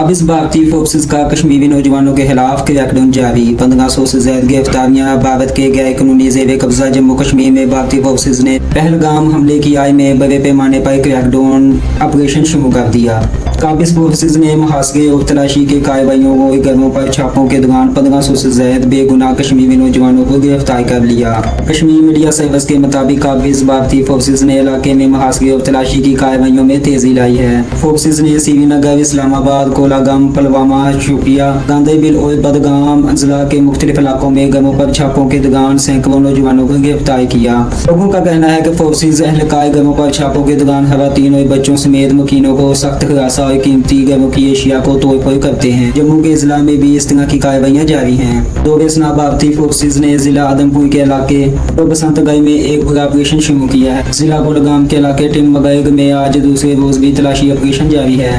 काबिज भारतीय फोर्सेज का कश्मीरी नौजवानों के खिलाफ क्रैकडाउन जारी। 1500 से ज्यादा गिरफ्तारियां। भारत के गैर कानूनी जेर कब्जा जम्मू कश्मीर में भारतीय फोर्सेज ने पहलगाम हमले की आय में बड़े पैमाने पर क्रैकडाउन ऑपरेशन शुरू कर दिया। काबिज फोर्सेज ने मुहासरे और तलाशी के कार्रवाइयों और घरों पर छापों के दौरान 1500 से ज्यादा बेगुनाह कश्मीरी नौजवानों को गिरफ्तार कर लिया। कश्मीर मीडिया सर्विस के मुताबिक काबिज भारतीय फोर्सेज ने इलाके में मुहासरे और तलाशी की कार्रवाइयों में तेजी लाई है। फोर्सेज ने श्रीनगर, इस्लामाबाद, कोलागम, पुलवामा, शोपिया, गांधरबल और बडगाम जिला के मुख्तलिफ इलाकों में घरों पर छापों के दौरान सैकड़ों नौजवानों को गिरफ्तार किया। लोगों का कहना है कि फोर्सेज एहलकार घरों पर छापों के दौरान खवातीन और बच्चों समेत मुकीनों को सख्त हिरासत और कीमती घरों की एशिया को तोड़ फोड़ करते हैं। जम्मू के जिला में भी इस तरह की कार्रवाइयां जारी हैं। दोगेसना भारतीय फोर्सेज ने जिला आदमपुर के इलाके और बसंतगढ़ में एक बड़ा ऑपरेशन शुरू किया है। जिला कोलगाम के इलाके टिमबर्ग में आज दूसरे रोज भी तलाशी ऑपरेशन जारी है।